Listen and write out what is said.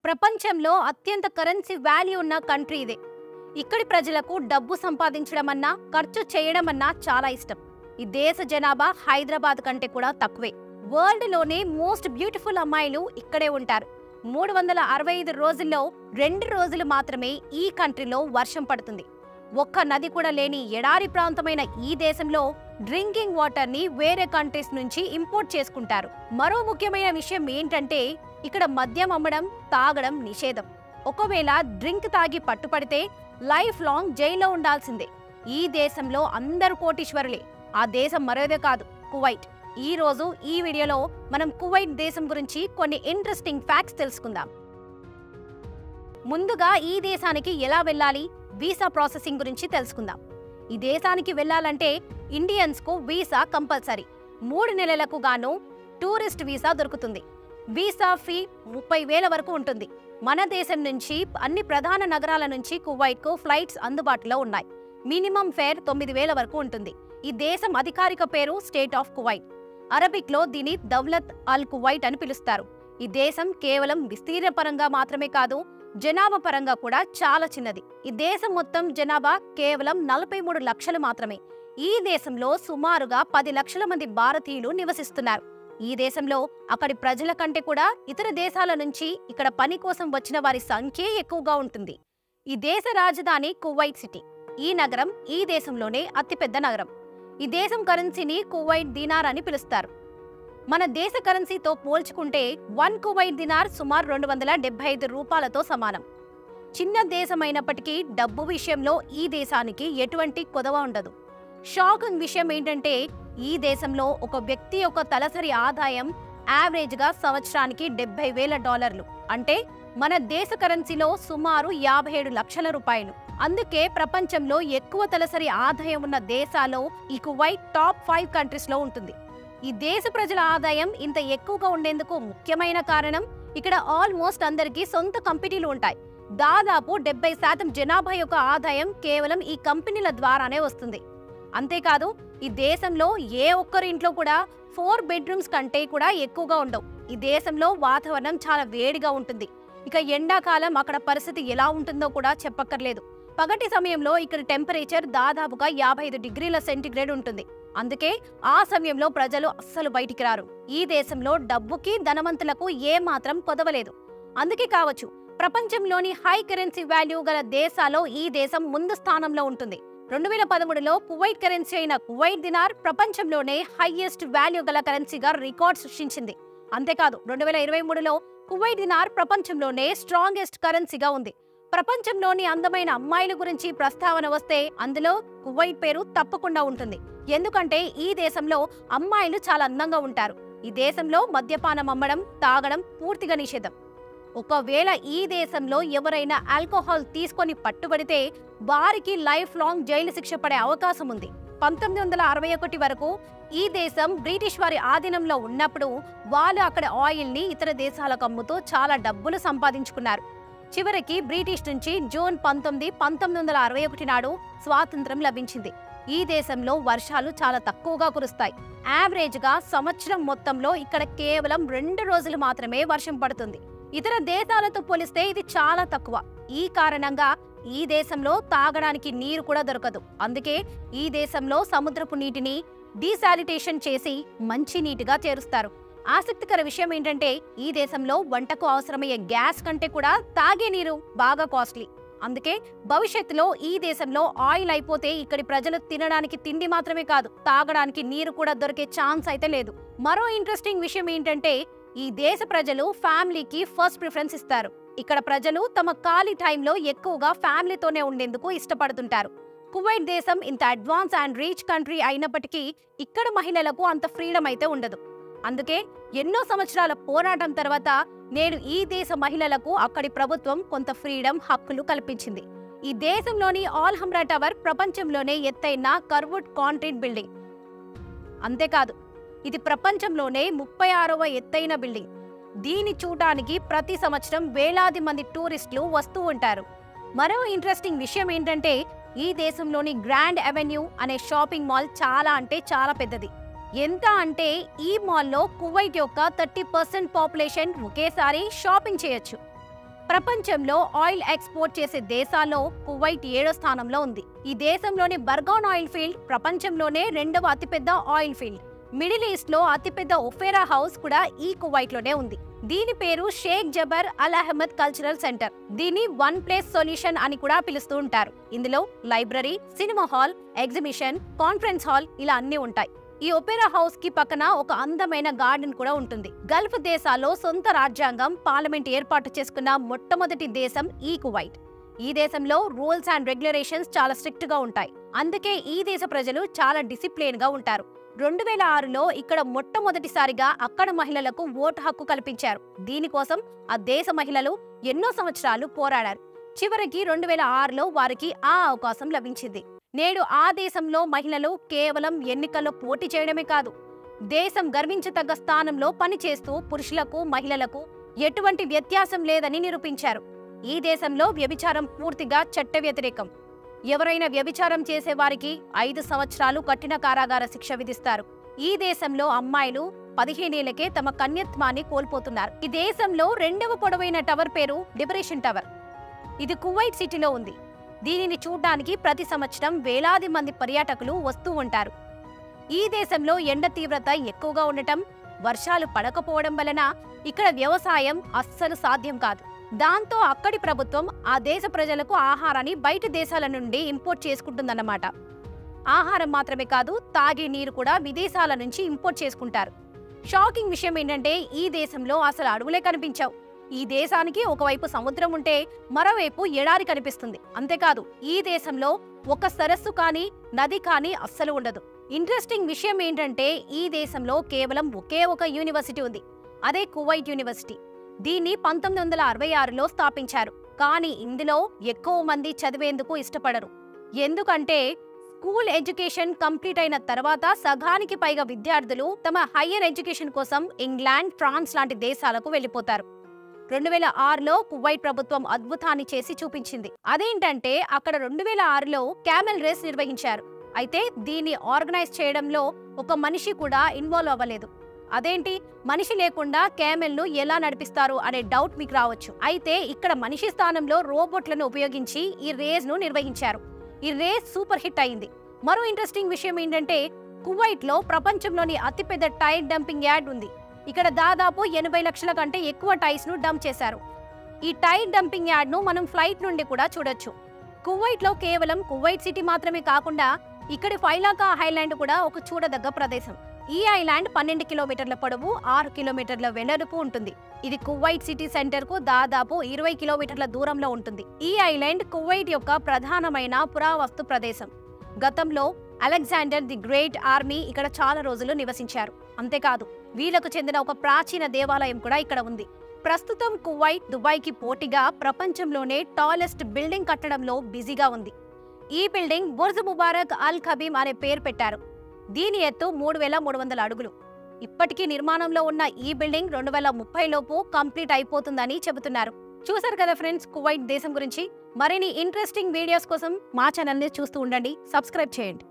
ప్రపంచంలో అత్యంత currency value ఉన్న కంట్రీ ఇదే. ఇక్కడి ప్రజలకు డబ్బు సంపాదించడం అన్నా, ఖర్చు చేయడం అన్నా చాలా ఇష్టం. ఈ దేశ జనాభా హైదరాబాద్ కంటే కూడా తక్కువే. వరల్డ్ లోనే మోస్ట్ బ్యూటిఫుల్ అమ్మాయిలు ఇక్కడే ఉంటారు. 365 రోజుల్లో 2 రోజులు మాత్రమే ఈ కంట్రీలో వర్షం పడుతుంది. ఒక్క నది కూడా లేని ఎడారి ప్రాంతమైన ఈ దేశంలో డ్రింకింగ్ వాటర్ ని వేరే కంట్రీస్ నుంచి ఇంపోర్ట్ చేసుకుంటారు. మరో ముఖ్యమైన విషయం ఏంటంటే ఇక్కడ మద్యం అమ్మడం, తాగడం నిషేధం. ఒకవేళ డ్రింక్ తాగి పట్టుపడితే లైఫ్ లాంగ్ జైల్లో ఉండాల్సిందే. ఈ దేశంలో అందరూ కోటీశ్వరులే. ఆ దేశం మరోదే కాదు, కువైట్. ఈ రోజు ఈ వీడియోలో మనం కువైట్ దేశం గురించి కొన్ని ఇంట్రెస్టింగ్ ఫ్యాక్ట్స్ తెలుసుకుందాం. ముందుగా ఈ దేశానికి ఎలా వెళ్ళాలి, వీసా ప్రాసెసింగ్ గురించి తెలుసుకుందాం. ఈ దేశానికి వెళ్ళాలంటే ఇండియన్స్ కు వీసా కంపల్సరీ. 3 నెలలకు గాను టూరిస్ట్ వీసా దొరుకుతుంది. వీసా ఫీ 30,000 వరకు ఉంటుంది. మన దేశం నుంచి అన్ని ప్రధాన నగరాల నుంచి కువైట్ కు ఫ్లైట్స్ అందుబాటులో ఉన్నాయి. మినిమం ఫేర్ 9,000 వరకు ఉంటుంది. ఈ దేశం అధికారిక పేరు స్టేట్ ఆఫ్ కువైట్. అరబిక్ లో దీని దౌలత్ అల్ కువైట్ అని పిలుస్తారు. ఈ దేశం కేవలం విస్తీర్ణ పరంగా మాత్రమే కాదు, జనాభా పరంగా కూడా చాలా చిన్నది. ఈ దేశం మొత్తం జనాభా కేవలం 43 లక్షలు మాత్రమే. ఈ దేశంలో సుమారుగా 10 లక్షల మంది భారతీయులు నివసిస్తున్నారు. ఈ దేశంలో అక్కడి ప్రజల కంటే కూడా ఇతర దేశాల నుంచి ఇక్కడ పని కోసం వచ్చిన వారి సంఖ్య ఎక్కువగా ఉంటుంది. ఈ దేశ రాజధాని కువైట్ సిటీ. ఈ నగరం ఈ దేశంలోనే అతిపెద్ద నగరం. ఈ దేశం కరెన్సీని కువైట్ దినార్ అని పిలుస్తారు. మన దేశ కరెన్సీతో పోల్చుకుంటే 1 కువైట్ దినార్ సుమారు 275 రూపాయలతో సమానం. చిన్న దేశమైనప్పటికీ డబ్బు విషయంలో ఈ దేశానికి ఎటువంటి కొదవ ఉండదు. షాకింగ్ విషయం ఏంటంటే ఈ దేశంలో ఒక వ్యక్తి యొక్క తలసరి ఆదాయం యావరేజ్ గా సంవత్సరానికి $70,000, అంటే మన దేశ కరెన్సీలో సుమారు 57 లక్షల రూపాయలు. అందుకే ప్రపంచంలో ఎక్కువ తలసరి ఆదాయం ఉన్న దేశాల్లో ఈ కువైట్ టాప్ 5 కంట్రీస్ లో ఉంటుంది. ఈ దేశ ప్రజల ఆదాయం ఇంత ఎక్కువగా ఉండేందుకు ముఖ్యమైన కారణం ఇక్కడ ఆల్మోస్ట్ అందరికీ సొంత కంపెనీలు ఉంటాయి. దాదాపు 70% జనాభా యొక్క ఆదాయం కేవలం ఈ కంపెనీల ద్వారానే వస్తుంది. అంతేకాదు ఈ దేశంలో ఏ ఒక్కరి ఇంట్లో కూడా 4 బెడ్రూమ్స్ కంటే కూడా ఎక్కువగా ఉండవు. ఈ దేశంలో వాతావరణం చాలా వేడిగా ఉంటుంది. ఇక ఎండాకాలం అక్కడ పరిస్థితి ఎలా ఉంటుందో కూడా చెప్పక్కర్లేదు. పగటి సమయంలో ఇక్కడ టెంపరేచర్ దాదాపుగా 55 డిగ్రీల సెంటీగ్రేడ్ ఉంటుంది. అందుకే ఆ సమయంలో ప్రజలు అస్సలు బయటికి రారు. ఈ దేశంలో డబ్బుకి ధనవంతులకు ఏ మాత్రం కొదవలేదు. అందుకే కావచ్చు ప్రపంచంలోని హై కరెన్సీ వాల్యూ గల దేశాల్లో ఈ దేశం ముందు స్థానంలో ఉంటుంది. 2013లో కువైట్ కరెన్సీ అయిన కువైట్ దినార్ ప్రపంచంలోనే హైయెస్ట్ వాల్యూ గల కరెన్సీగా రికార్డ్ సృష్టించింది. అంతేకాదు 2023లో కువైట్ దినార్ ప్రపంచంలోనే స్ట్రాంగెస్ట్ కరెన్సీగా ఉంది. ప్రపంచంలోని అందమైన అమ్మాయిల గురించి ప్రస్తావన వస్తే అందులో కువైట్ పేరు తప్పకుండా ఉంటుంది. ఎందుకంటే ఈ దేశంలో అమ్మాయిలు చాలా అందంగా ఉంటారు. ఈ దేశంలో మద్యపానం అమ్మడం, తాగడం పూర్తిగా నిషేధం. ఒకవేళ ఈ దేశంలో ఎవరైనా ఆల్కహాల్ తీసుకొని పట్టుబడితే వారికి లైఫ్ లాంగ్ జైలు శిక్ష పడే అవకాశం ఉంది. 1961 వరకు ఈ దేశం బ్రిటిష్ వారి ఆధీనంలో ఉన్నప్పుడు వాళ్ళు అక్కడ ఆయిల్ ని ఇతర దేశాలకు అమ్ముతూ చాలా డబ్బులు సంపాదించుకున్నారు. చివరికి బ్రిటిష్ నుంచి జూన్ 19, 1961 నాడు స్వాతంత్రం లభించింది. ఈ దేశంలో వర్షాలు చాలా తక్కువగా కురుస్తాయి. యావరేజ్ గా సంవత్సరం మొత్తంలో ఇక్కడ కేవలం 2 రోజులు మాత్రమే వర్షం పడుతుంది. ఇతర దేశాలతో పోలిస్తే ఇది చాలా తక్కువ. ఈ కారణంగా ఈ దేశంలో తాగడానికి నీరు కూడా దొరకదు. అందుకే ఈ దేశంలో సముద్రపు నీటిని డీసాలిటేషన్ చేసి మంచి నీటిగా చేరుస్తారు. ఆసక్తికర విషయం ఏంటంటే ఈ దేశంలో వంటకు అవసరమయ్యే గ్యాస్ కంటే కూడా తాగే నీరు బాగా కాస్ట్లీ. అందుకే భవిష్యత్తులో ఈ దేశంలో ఆయిల్ అయిపోతే ఇక్కడి ప్రజలు తినడానికి తిండి మాత్రమే కాదు, తాగడానికి నీరు కూడా దొరికే ఛాన్స్ అయితే లేదు. మరో ఇంట్రెస్టింగ్ విషయం ఏంటంటే ఈ దేశ ప్రజలు ఫ్యామిలీకి ఫస్ట్ ప్రిఫరెన్స్ ఇస్తారు. ఇక్కడ ప్రజలు తమ ఖాళీ టైంలో ఎక్కువగా ఫ్యామిలీతోనే ఉండేందుకు ఇష్టపడుతుంటారు. కువైట్ దేశం ఇంత అడ్వాన్స్ అండ్ రీచ్ కంట్రీ అయినప్పటికీ ఇక్కడ మహిళలకు అంత ఫ్రీడమ్ అయితే ఉండదు. అందుకే ఎన్నో సంవత్సరాల పోరాటం తర్వాత నేడు ఈ దేశ మహిళలకు అక్కడి ప్రభుత్వం కొంత ఫ్రీడమ్, హక్కులు కల్పించింది. ఈ దేశంలోని ఆల్హంబ్రా టవర్ ప్రపంచంలోనే ఎత్తైన కర్వుడ్ కాంక్రీట్ బిల్డింగ్. అంతేకాదు ఇది ప్రపంచంలోనే 36వ ఎత్తైన బిల్డింగ్. దీన్ని చూడటానికి ప్రతి సంవత్సరం వేలాది మంది టూరిస్టులు వస్తూ ఉంటారు. మరో ఇంట్రెస్టింగ్ విషయం ఏంటంటే ఈ దేశంలోని గ్రాండ్ అవెన్యూ అనే షాపింగ్ మాల్ చాలా అంటే చాలా పెద్దది. ఎంత అంటే ఈ మాల్లో కువైట్ యొక్క 30% పాపులేషన్ ఒకేసారి షాపింగ్ చేయొచ్చు. ప్రపంచంలో ఆయిల్ ఎక్స్పోర్ట్ చేసే దేశాల్లో కువైట్ 7వ స్థానంలో ఉంది. ఈ దేశంలోని బర్గాన్ ఆయిల్ ఫీల్డ్ ప్రపంచంలోనే 2వ అతిపెద్ద ఆయిల్ ఫీల్డ్. మిడిల్ ఈస్ట్ లో అతిపెద్ద ఒఫేరా హౌస్ కూడా ఈ కువైట్ లోనే ఉంది. దీని పేరు Sheikh Jaber Al Ahmad cultural centre. దీన్ని వన్ ప్లేస్ సొల్యూషన్ అని కూడా పిలుస్తూ ఉంటారు. ఇందులో library, cinema hall, exhibition, conference hall ఇలా అన్ని ఉంటాయి. ఈ ఒపేరా హౌస్ కి పక్కన ఒక అందమైన గార్డెన్ కూడా ఉంటుంది. గల్ఫ్ దేశాల్లో సొంత రాజ్యాంగం, పార్లమెంట్ ఏర్పాటు చేసుకున్న మొట్టమొదటి దేశం ఈ కువైట్. ఈ దేశంలో రూల్స్ అండ్ రెగ్యులేషన్స్ చాలా స్ట్రిక్ట్ గా ఉంటాయి. అందుకే ఈ దేశ ప్రజలు చాలా డిసిప్లిన్ గా ఉంటారు. 2006లో ఇక్కడ మొట్టమొదటిసారిగా అక్కడ మహిళలకు ఓటు హక్కు కల్పించారు. దీనికోసం ఆ దేశ మహిళలు ఎన్నో సంవత్సరాలు పోరాడారు. చివరికి 2006లో వారికి ఆ అవకాశం లభించింది. నేడు ఆ దేశంలో మహిళలు కేవలం ఎన్నికల్లో పోటీ చేయడమే కాదు, దేశం గర్వించదగ్గ స్థానంలో పనిచేస్తూ పురుషులకు, మహిళలకు ఎటువంటి వ్యత్యాసం లేదని నిరూపించారు. ఈ దేశంలో వ్యభిచారం పూర్తిగా చట్ట వ్యతిరేకం. ఎవరైనా వ్యభిచారం చేసే వారికి 5 సంవత్సరాలు కఠిన కారాగార శిక్ష విధిస్తారు. ఈ దేశంలో అమ్మాయిలు 15 ఏళ్లకే తమ కన్యత్వాన్ని కోల్పోతున్నారు. ఈ దేశంలో 2వ పొడవైన టవర్ పేరు లిబరేషన్ టవర్. ఇది కువైట్ సిటీలో ఉంది. దీనిని చూడడానికి ప్రతి సంవత్సరం వేలాది మంది పర్యాటకులు వస్తూ ఉంటారు. ఈ దేశంలో ఎండ తీవ్రత ఎక్కువగా ఉండటం, వర్షాలు పడకపోవడం వలన ఇక్కడ వ్యవసాయం అస్సలు సాధ్యం కాదు. దాంతో అక్కడి ప్రభుత్వం ఆ దేశ ప్రజలకు ఆహారాన్ని బయట దేశాల నుండి ఇంపోర్ట్ చేసుకుంటుందన్నమాట. ఆహారం మాత్రమే కాదు, తాగే నీరు కూడా విదేశాల నుంచి ఇంపోర్ట్ చేసుకుంటారు. షాకింగ్ విషయం ఏంటంటే ఈ దేశంలో అసలు అడవులే కనిపించావు. ఈ దేశానికి ఒకవైపు సముద్రం ఉంటే మరోవైపు ఎడారి కనిపిస్తుంది. అంతేకాదు ఈ దేశంలో ఒక సరస్సు కానీ నది కానీ అస్సలు ఉండదు. ఇంట్రెస్టింగ్ విషయం ఏంటంటే ఈ దేశంలో కేవలం ఒకే ఒక యూనివర్సిటీ ఉంది. అదే కువైట్ యూనివర్సిటీ. దీన్ని 1966లో స్థాపించారు. కానీ ఇందులో ఎక్కువ మంది చదివేందుకు ఇష్టపడరు. ఎందుకంటే స్కూల్ ఎడ్యుకేషన్ కంప్లీట్ అయిన తర్వాత సగానికి పైగా విద్యార్థులు తమ హయ్యర్ ఎడ్యుకేషన్ కోసం ఇంగ్లాండ్, ఫ్రాన్స్ లాంటి దేశాలకు వెళ్లిపోతారు. 2006లో కువైట్ ప్రభుత్వం అద్భుతాన్ని చేసి చూపించింది. అదేంటంటే అక్కడ 2006లో క్యామెల్ రేస్ నిర్వహించారు. అయితే దీన్ని ఆర్గనైజ్ చేయడంలో ఒక మనిషి కూడా ఇన్వాల్వ్ అవ్వలేదు. అదేంటి, మనిషి లేకుండా క్యామెల్ ను ఎలా నడిపిస్తారు అనే డౌట్ మీకు రావచ్చు. అయితే ఇక్కడ మనిషి స్థానంలో రోబోట్లను ఉపయోగించి ఈ రేస్ ను నిర్వహించారు. ఈ రేస్ సూపర్ హిట్ అయింది. మరో ఇంట్రెస్టింగ్ విషయం ఏంటంటే కువైట్ లో ప్రపంచంలోని అతిపెద్ద టైర్ డంపింగ్ యార్డ్ ఉంది. ఇక్కడ దాదాపు 80 లక్షల కంటే ఎక్కువ టైర్స్ ను డంప్ చేశారు. ఈ టైర్ డంపింగ్ యార్డ్ ను మనం ఫ్లైట్ నుండి కూడా చూడొచ్చు. కువైట్ లో కేవలం కువైట్ సిటీ మాత్రమే కాకుండా ఇక్కడి ఫైలాకా ఐలాండ్ కూడా ఒక చూడదగ్గ ప్రదేశం. ఈ ఐలాండ్ 12 కిలోమీటర్ల పొడవు, 6 కిలోమీటర్ల వెడల్పు ఉంటుంది. ఇది కువైట్ సిటీ సెంటర్ కు దాదాపు 20 కిలోమీటర్ల దూరంలో ఉంటుంది. ఈ ఐలాండ్ కువైట్ యొక్క ప్రధానమైన పురావస్తు ప్రదేశం. గతంలో అలెగ్జాండర్ ది గ్రేట్ ఆర్మీ ఇక్కడ చాలా రోజులు నివసించారు. అంతేకాదు వీళ్లకు చెందిన ఒక ప్రాచీన దేవాలయం కూడా ఇక్కడ ఉంది. ప్రస్తుతం కువైట్ దుబాయ్కి పోటీగా ప్రపంచంలోనే టాలెస్ట్ బిల్డింగ్ కట్టడంలో బిజీగా ఉంది. ఈ బిల్డింగ్ బుర్జ్ ముబారక్ అల్ ఖబీమ్ అనే పేరు పెట్టారు. దీని ఎత్తు 3300 అడుగులు. ఇప్పటికీ నిర్మాణంలో ఉన్న ఈ బిల్డింగ్ 2030 లోపు కంప్లీట్ అయిపోతుందని చెబుతున్నారు. చూసారు కదా ఫ్రెండ్స్ కువైట్ దేశం గురించి. మరిన్ని ఇంట్రెస్టింగ్ వీడియోస్ కోసం మా ఛానల్ని చూస్తూ ఉండండి. సబ్స్క్రైబ్ చేయండి.